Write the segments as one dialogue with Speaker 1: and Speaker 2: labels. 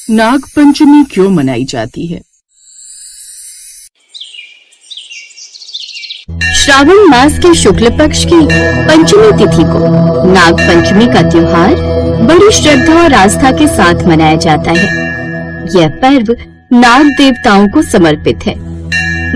Speaker 1: नाग पंचमी क्यों मनाई जाती है?
Speaker 2: श्रावण मास के शुक्ल पक्ष की पंचमी तिथि को नाग पंचमी का त्योहार बड़ी श्रद्धा और आस्था के साथ मनाया जाता है। यह पर्व नाग देवताओं को समर्पित है।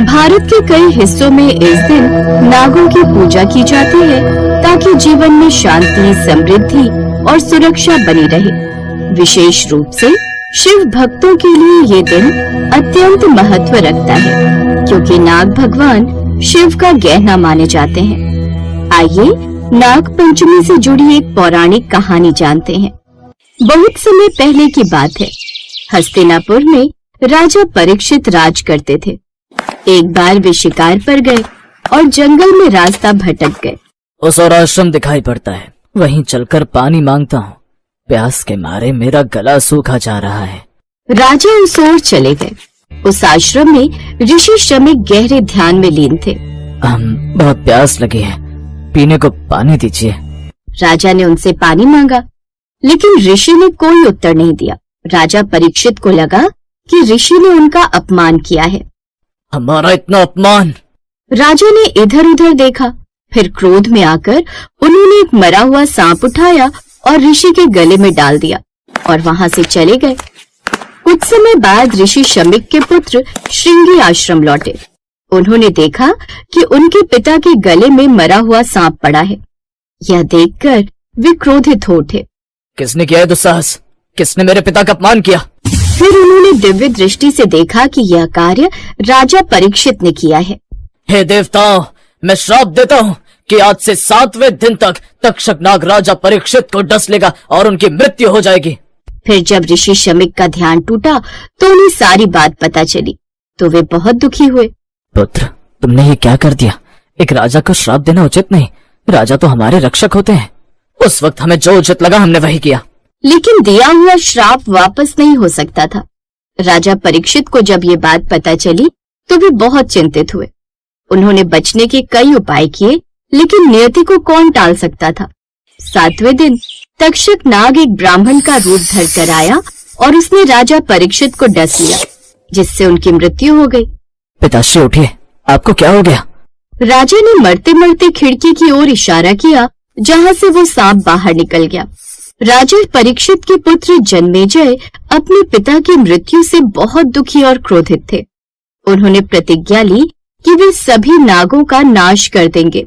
Speaker 2: भारत के कई हिस्सों में इस दिन नागों की पूजा की जाती है ताकि जीवन में शांति, समृद्धि और सुरक्षा बनी रहे। विशेष रूप से शिव भक्तों के लिए ये दिन अत्यंत महत्व रखता है, क्योंकि नाग भगवान शिव का गहना माने जाते हैं। आइए नाग पंचमी से जुड़ी एक पौराणिक कहानी जानते हैं। बहुत समय पहले की बात है। हस्तिनापुर में राजा परीक्षित राज करते थे। एक बार वे शिकार पर गए और जंगल में रास्ता भटक गए।
Speaker 3: उस और आश्रम दिखाई पड़ता है, वहीं चलकर पानी मांगता हूँ। प्यास के मारे मेरा गला सूखा जा रहा है।
Speaker 2: राजा उस ओर चले गए। उस आश्रम में ऋषि श्रमिक गहरे ध्यान में लीन थे।
Speaker 3: बहुत प्यास लगी है, पीने को पानी दीजिए।
Speaker 2: राजा ने उनसे पानी मांगा, लेकिन ऋषि ने कोई उत्तर नहीं दिया। राजा परीक्षित को लगा कि ऋषि ने उनका अपमान किया है।
Speaker 3: हमारा इतना अपमान!
Speaker 2: राजा ने इधर उधर देखा, फिर क्रोध में आकर उन्होंने एक मरा हुआ सांप उठाया और ऋषि के गले में डाल दिया और वहां से चले गए। कुछ समय बाद ऋषि शमिक के पुत्र श्रृंगी आश्रम लौटे। उन्होंने देखा कि उनके पिता के गले में मरा हुआ सांप पड़ा है। यह देखकर वे क्रोधित हो उठे।
Speaker 3: किसने किया है दुस्साहस? किसने मेरे पिता का अपमान किया?
Speaker 2: फिर उन्होंने दिव्य दृष्टि से देखा कि यह कार्य राजा परीक्षित ने किया है।
Speaker 3: हे देवताओं, मैं श्राप देता हूँ कि आज से 7वें दिन तक तक्षक नाग राजा परीक्षित को डस लेगा और उनकी मृत्यु हो जाएगी।
Speaker 2: फिर जब ऋषि शमिक का ध्यान टूटा तो उन्हें सारी बात पता चली, तो वे बहुत दुखी हुए।
Speaker 3: पुत्र, तुमने ये क्या कर दिया? एक राजा को श्राप देना उचित नहीं। राजा तो हमारे रक्षक होते हैं। उस वक्त हमें जो उचित लगा हमने वही किया।
Speaker 2: लेकिन दिया हुआ श्राप वापस नहीं हो सकता था। राजा परीक्षित को जब ये बात पता चली तो वे बहुत चिंतित हुए। उन्होंने बचने के कई उपाय किए, लेकिन नियति को कौन टाल सकता था। 7वें दिन तक्षक नाग एक ब्राह्मण का रूप धर कर आया और उसने राजा परीक्षित को डस लिया, जिससे उनकी मृत्यु हो गई।
Speaker 3: पिताश्री उठिए, आपको क्या हो गया?
Speaker 2: राजा ने मरते मरते खिड़की की ओर इशारा किया, जहाँ से वो सांप बाहर निकल गया। राजा परीक्षित के पुत्र जन्मेजय अपने पिता की मृत्यु से बहुत दुखी और क्रोधित थे। उन्होंने प्रतिज्ञा ली कि वे सभी नागों का नाश कर देंगे।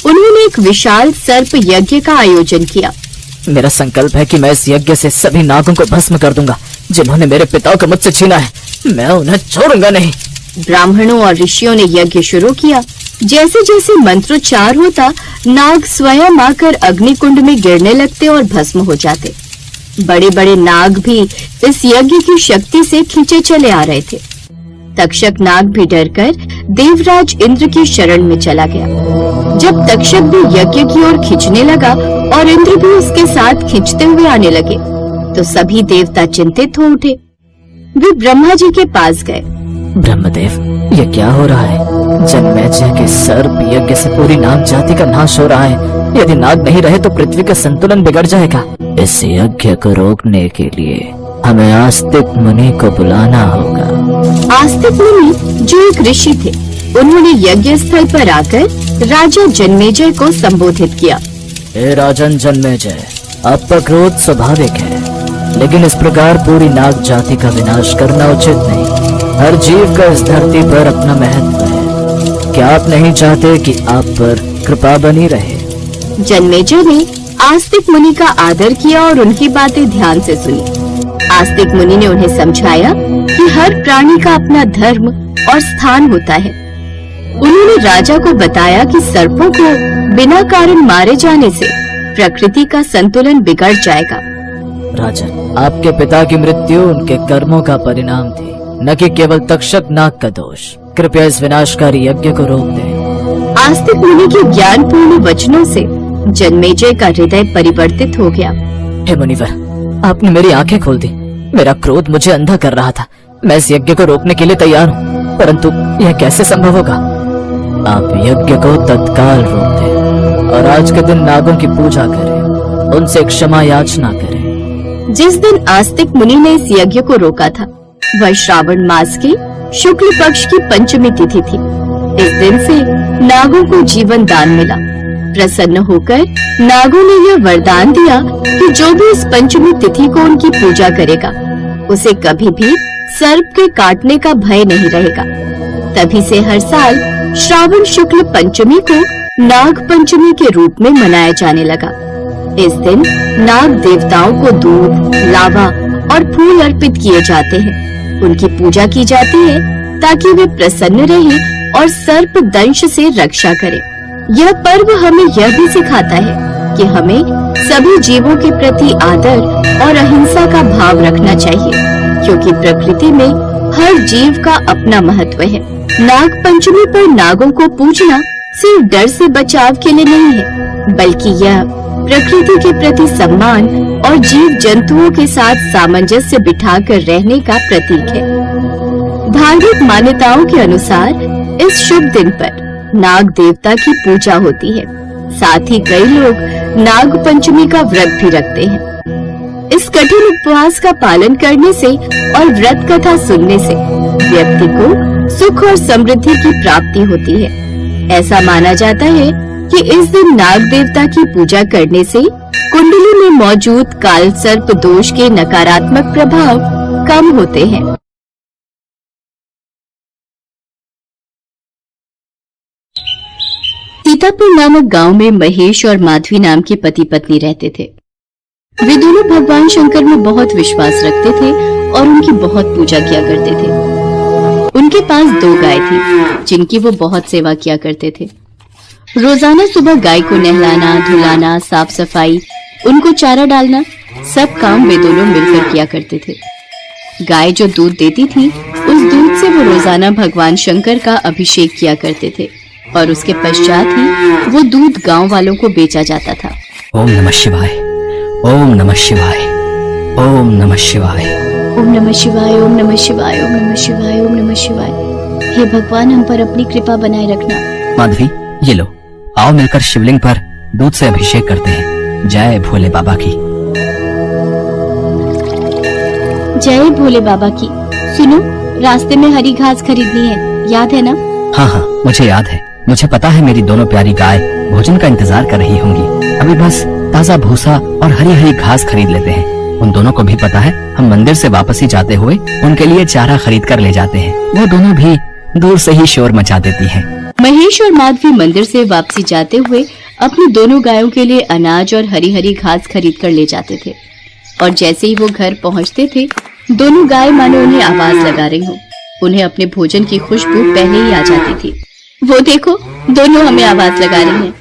Speaker 2: उन्होंने एक विशाल सर्प यज्ञ का आयोजन किया।
Speaker 3: मेरा संकल्प है कि मैं इस यज्ञ से सभी नागों को भस्म कर दूंगा जिन्होंने मेरे पिता को मुझसे छीना है। मैं उन्हें छोड़ूंगा नहीं।
Speaker 2: ब्राह्मणों और ऋषियों ने यज्ञ शुरू किया। जैसे जैसे मंत्रोच्चार होता, नाग स्वयं आकर अग्निकुंड में गिरने लगते और भस्म हो जाते। बड़े बड़े नाग भी इस यज्ञ की शक्ति से खींचे चले आ रहे थे। तक्षक नाग भी डरकर देवराज इंद्र की शरण में चला गया। जब तक्षक भी यज्ञ की ओर खींचने लगा और इंद्र भी उसके साथ खींचते हुए आने लगे, तो सभी देवता चिंतित हो उठे। वे ब्रह्मा जी के पास गए।
Speaker 3: ब्रह्मदेव, ये क्या हो रहा है? जन्मेजय के सर्प यज्ञ से पूरी नाग जाति का नाश हो रहा है। यदि नाग नहीं रहे तो पृथ्वी का संतुलन बिगड़ जाएगा। इस यज्ञ को रोकने के लिए हमें आस्तिक मुनि को बुलाना होगा।
Speaker 2: आस्तिक मुनि जो एक ऋषि थे, उन्होंने यज्ञ स्थल पर आकर राजा जन्मेजय को संबोधित किया।
Speaker 3: हे राजन जन्मेजय, आपका क्रोध स्वाभाविक है, लेकिन इस प्रकार पूरी नाग जाति का विनाश करना उचित नहीं। हर जीव का इस धरती पर अपना महत्व है। क्या आप नहीं चाहते कि आप पर कृपा बनी रहे?
Speaker 2: जन्मेजय ने आस्तिक मुनि का आदर किया और उनकी बातें ध्यान से सुनी। आस्तिक मुनि ने उन्हें समझाया कि हर प्राणी का अपना धर्म और स्थान होता है। उन्होंने राजा को बताया कि सर्पों को बिना कारण मारे जाने से प्रकृति का संतुलन बिगड़ जाएगा।
Speaker 3: राजन, आपके पिता की मृत्यु उनके कर्मों का परिणाम थी, न कि केवल तक्षक नाग का दोष। कृपया इस विनाशकारी यज्ञ को रोक दें।
Speaker 2: आस्तिक मुनि के ज्ञानपूर्ण वचनों से जन्मेजय का हृदय परिवर्तित हो गया।
Speaker 3: हे मुनिवर, आपने मेरी आंखें खोल दी। मेरा क्रोध मुझे अंधा कर रहा था। मैं इस यज्ञ को रोकने के लिए तैयार हूँ, परंतु यह कैसे संभव होगा? आप यज्ञ को तत्काल रोक दें और आज के दिन नागों की पूजा करें, उनसे क्षमा याचना करें।
Speaker 2: जिस दिन आस्तिक मुनि ने इस यज्ञ को रोका था वह श्रावण मास के शुक्ल पक्ष की पंचमी तिथि थी। इस दिन से नागों को जीवन दान मिला। प्रसन्न होकर नागों ने यह वरदान दिया कि जो भी इस पंचमी तिथि को उनकी पूजा करेगा उसे कभी भी सर्प के काटने का भय नहीं रहेगा। तभी से हर साल श्रावण शुक्ल पंचमी को नाग पंचमी के रूप में मनाया जाने लगा। इस दिन नाग देवताओं को दूध, लावा और फूल अर्पित किए जाते हैं। उनकी पूजा की जाती है ताकि वे प्रसन्न रहें और सर्प दंश से रक्षा करें। यह पर्व हमें यह भी सिखाता है कि हमें सभी जीवों के प्रति आदर और अहिंसा का भाव रखना चाहिए, क्योंकि प्रकृति में हर जीव का अपना महत्व है। नाग पंचमी पर नागों को पूजना सिर्फ डर से बचाव के लिए नहीं है, बल्कि यह प्रकृति के प्रति सम्मान और जीव जंतुओं के साथ सामंजस्य बिठाकर रहने का प्रतीक है। धार्मिक मान्यताओं के अनुसार इस शुभ दिन पर नाग देवता की पूजा होती है। साथ ही कई लोग नाग पंचमी का व्रत भी रखते हैं। इस कठिन उपवास का पालन करने से और व्रत कथा सुनने से व्यक्ति को सुख और समृद्धि की प्राप्ति होती है। ऐसा माना जाता है कि इस दिन नाग देवता की पूजा करने से कुंडली में मौजूद काल सर्प दोष के नकारात्मक प्रभाव कम होते हैं। सीतापुर नामक गांव में महेश और माधवी नाम के पति पत्नी रहते थे। वे दोनों भगवान शंकर में बहुत विश्वास रखते थे और उनकी बहुत पूजा किया करते थे। उनके पास 2 गाय थी जिनकी वो बहुत सेवा किया करते थे। रोजाना सुबह गाय को नहलाना, धुलाना, साफ सफाई, उनको चारा डालना, सब काम वे दोनों मिलकर किया करते थे। गाय जो दूध देती थी, उस दूध से वो रोजाना भगवान शंकर का अभिषेक किया करते थे और उसके पश्चात ही वो दूध गांव वालों को बेचा जाता था।
Speaker 3: ओम नमः शिवाय, ओम नमः शिवाय, ओम नमः शिवाय,
Speaker 2: ओम नमः शिवाय, ओम नमः शिवाय, ओम नमः शिवाय, ओम नमः शिवाय। हे भगवान, हम पर अपनी कृपा बनाए रखना।
Speaker 3: माधवी, ये लो, आओ मिलकर शिवलिंग पर दूध से अभिषेक करते हैं। जय भोले बाबा की।
Speaker 2: जय भोले बाबा की। सुनो, रास्ते में हरी घास खरीदनी है, याद है ना?
Speaker 3: हाँ हाँ, मुझे याद है। मुझे पता है मेरी दोनों प्यारी गाय भोजन का इंतजार कर रही होंगी। अभी बस ताजा भूसा और हरी हरी घास खरीद लेते हैं। उन दोनों को भी पता है हम मंदिर से वापस ही जाते हुए उनके लिए चारा खरीद कर ले जाते हैं। वो दोनों भी दूर से ही शोर मचा देती हैं।
Speaker 2: महेश और माधवी मंदिर से वापसी जाते हुए अपनी दोनों गायों के लिए अनाज और हरी हरी घास खरीद कर ले जाते थे और जैसे ही वो घर पहुंचते थे, दोनों गाय मानो उन्हें आवाज लगा रही हो। उन्हें अपने भोजन की खुशबू पहले ही आ जाती थी। वो देखो, दोनों हमें आवाज लगा रही हैं।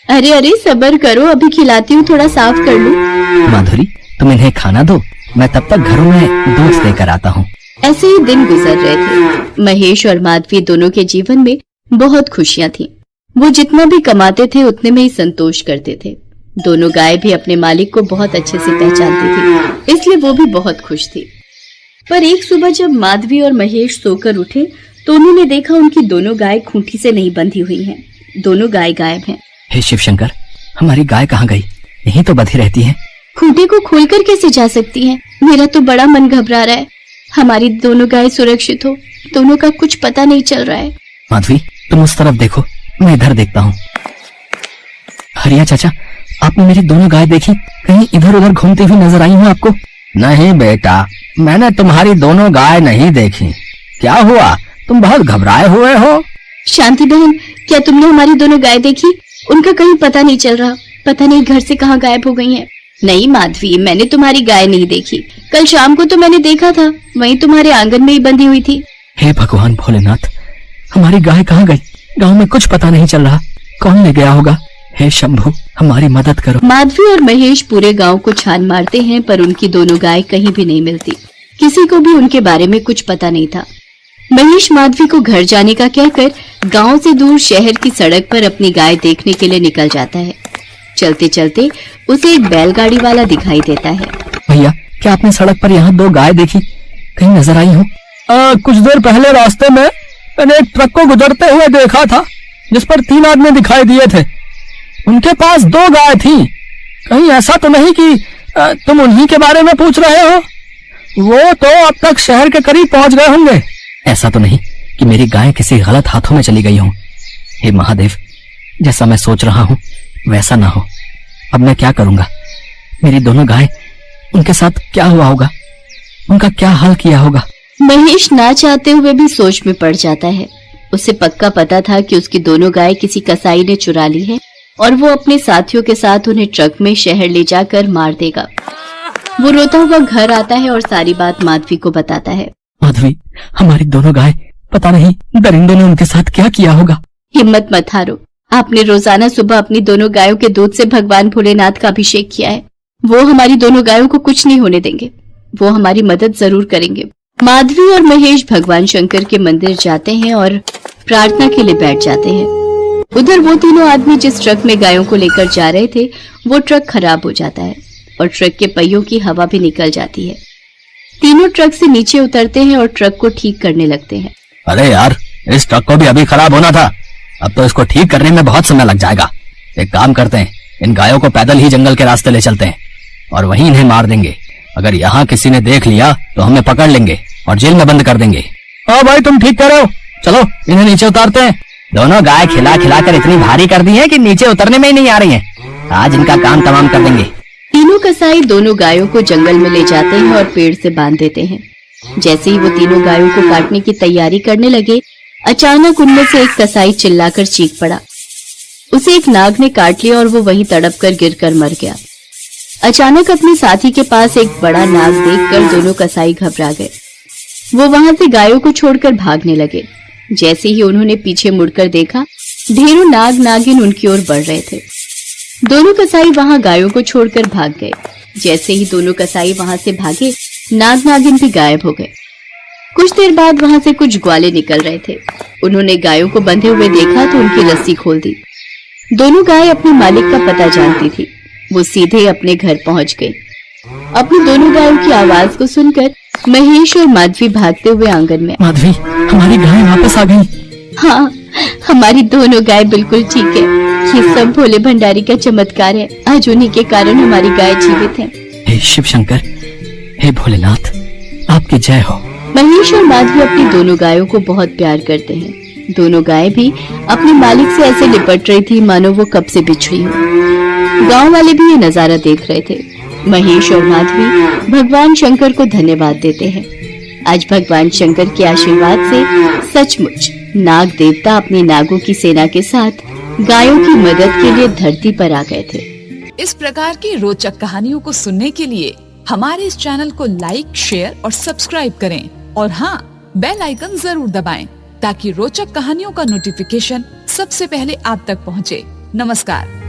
Speaker 2: अरे अरे, सब्र करो, अभी खिलाती हूँ, थोड़ा साफ कर लूं।
Speaker 3: माधुरी, तुम इन्हें खाना दो, मैं तब तक घरों में दूध लेकर आता हूँ।
Speaker 2: ऐसे ही दिन गुजर रहे थे। महेश और माधवी दोनों के जीवन में बहुत खुशियां थीं। वो जितना भी कमाते थे उतने में ही संतोष करते थे। दोनों गाय भी अपने मालिक को बहुत अच्छे से पहचानती थी, इसलिए वो भी बहुत खुश थी। पर एक सुबह जब माधवी और महेश सोकर उठे तो उन्होंने देखा उनकी दोनों गाय खूंटी से नहीं बंधी हुई हैं। दोनों गाय गायब हैं।
Speaker 3: हे शिव शंकर, हमारी गाय कहाँ गई? यहीं तो बंधी रहती है।
Speaker 2: खूंटी को खोलकर कैसे जा सकती हैं? मेरा तो बड़ा मन घबरा रहा है। हमारी दोनों गाय सुरक्षित हो, दोनों का कुछ पता नहीं चल रहा है।
Speaker 3: माधवी, तुम उस तरफ देखो, मैं इधर देखता हूँ। हरिया चाचा, आपने मेरी दोनों गाय देखी? कहीं इधर उधर घूमती हुई नजर आई हूँ आपको?
Speaker 4: नहीं बेटा, मैंने तुम्हारी दोनों गाय नहीं देखी। क्या हुआ, तुम बहुत घबराए हुए हो?
Speaker 2: शांति बहन, क्या तुमने हमारी दोनों गाय देखी? उनका कहीं पता नहीं चल रहा। पता नहीं घर से कहाँ गायब हो गई हैं। नहीं माधवी, मैंने तुम्हारी गाय नहीं देखी। कल शाम को तो मैंने देखा था, वहीं तुम्हारे आंगन में ही बंधी हुई थी।
Speaker 3: हे भगवान भोलेनाथ, हमारी गाय कहाँ गई? गांव में कुछ पता नहीं चल रहा, कौन ले गया होगा? हे शंभु, हमारी मदद करो।
Speaker 2: माधवी और महेश पूरे गांव को छान मारते हैं, पर उनकी दोनों गाय कहीं भी नहीं मिलती। किसी को भी उनके बारे में कुछ पता नहीं था। महेश माधवी को घर जाने का कहकर गांव से दूर शहर की सड़क पर अपनी गाय देखने के लिए निकल जाता है। चलते चलते उसे एक बैलगाड़ी वाला दिखाई देता है।
Speaker 3: भैया, क्या आपने सड़क पर यहाँ 2 गाय देखी? कहीं नजर आई हो?
Speaker 4: कुछ देर पहले रास्ते में मैंने एक ट्रक को गुजरते हुए देखा था, जिस पर 3 आदमी दिखाई दिए थे। उनके पास 2 गाय थी। कहीं ऐसा तो नहीं कि तुम उन्हीं के बारे में पूछ रहे हो? वो तो अब तक शहर के करीब पहुंच गए होंगे। ऐसा तो नहीं कि मेरी गाय किसी गलत हाथों में चली गई हो। हे महादेव, जैसा मैं सोच रहा हूँ वैसा ना हो। अब मैं क्या करूंगा? मेरी दोनों गाय, उनके साथ क्या हुआ होगा? उनका क्या हाल किया होगा?
Speaker 2: महेश ना चाहते हुए भी सोच में पड़ जाता है। उसे पक्का पता था कि उसकी दोनों गाय किसी कसाई ने चुरा ली है और वो अपने साथियों के साथ उन्हें ट्रक में शहर ले जाकर मार देगा। वो रोता हुआ घर आता है और सारी बात माधवी को बताता है।
Speaker 4: माधवी, हमारी दोनों गाय, पता नहीं दरिंदों ने उनके साथ क्या किया होगा।
Speaker 2: हिम्मत मत हारो। आपने रोजाना सुबह अपनी दोनों गायों के दूध से भगवान भोलेनाथ का अभिषेक किया है। वो हमारी दोनों गायों को कुछ नहीं होने देंगे। वो हमारी मदद जरूर करेंगे। माधवी और महेश भगवान शंकर के मंदिर जाते हैं और प्रार्थना के लिए बैठ जाते हैं। उधर वो तीनों आदमी जिस ट्रक में गायों को लेकर जा रहे थे, वो ट्रक खराब हो जाता है और ट्रक के पहियों की हवा भी निकल जाती है। तीनों ट्रक से नीचे उतरते हैं और ट्रक को ठीक करने लगते हैं।
Speaker 4: अरे यार, इस ट्रक को भी अभी खराब होना था। अब तो इसको ठीक करने में बहुत समय लग जाएगा। एक काम करते हैं, इन गायों को पैदल ही जंगल के रास्ते ले चलते हैं और वहीं इन्हें मार देंगे। अगर यहाँ किसी ने देख लिया तो हमें पकड़ लेंगे और जेल में बंद कर देंगे। हाँ भाई, तुम ठीक कह रहे हो। चलो इन्हें नीचे उतारते हैं। दोनों गाय खिला खिला कर इतनी भारी कर दी है कि नीचे उतरने में ही नहीं आ रही हैं। आज इनका काम तमाम कर देंगे।
Speaker 2: तीनों कसाई दोनों गायों को जंगल में ले जाते हैं और पेड़ से बांध देते हैं। जैसे ही वो तीनों गायों को काटने की तैयारी करने लगे, अचानक उनमें से एक कसाई चिल्लाकर चीख पड़ा। उसे एक नाग ने काट लिया और वो वहीं तड़प कर गिरकर मर गया। अचानक अपने साथी के पास एक बड़ा नाग देखकर दोनों कसाई घबरा गए। वो वहां से गायों को छोड़कर भागने लगे। जैसे ही उन्होंने पीछे मुड़कर देखा, ढेरों नाग नागिन उनकी ओर बढ़ रहे थे। दोनों कसाई वहां गायों को छोड़कर भाग गए। जैसे ही दोनों कसाई वहां से भागे, नाग नागिन भी गायब हो गए। कुछ देर बाद वहां से कुछ ग्वाले निकल रहे थे। उन्होंने गायों को बंधे हुए देखा तो उनकी रस्सी खोल दी। दोनों गाय अपने मालिक का पता जानती थी। वो सीधे अपने घर पहुंच गई। अपनी दोनों गायों की आवाज को सुनकर महेश और माधवी भागते हुए आंगन में।
Speaker 4: माधवी, हमारी गाय वापस आ गई।
Speaker 2: हाँ, हमारी दोनों गाय बिल्कुल ठीक है। ये सब भोले भंडारी का चमत्कार है। आज उन्हीं के कारण हमारी गाय जीवित है।
Speaker 4: हे शिव शंकर, हे भोलेनाथ, आपकी जय हो।
Speaker 2: महेश और माधवी अपनी दोनों गायों को बहुत प्यार करते हैं। दोनों गायें भी अपने मालिक से ऐसे लिपट रही थी मानो वो कब से बिछड़ी हो। गांव वाले भी ये नजारा देख रहे थे। महेश और माधवी भगवान शंकर को धन्यवाद देते हैं। आज भगवान शंकर के आशीर्वाद से सचमुच नाग देवता अपने नागों की सेना के साथ गायों की मदद के लिए धरती पर आ गए थे।
Speaker 5: इस प्रकार की रोचक कहानियों को सुनने के लिए हमारे इस चैनल को लाइक, शेयर और सब्सक्राइब करें और हाँ, बेल आइकन जरूर दबाएं ताकि रोचक कहानियों का नोटिफिकेशन सबसे पहले आप तक पहुँचे। नमस्कार।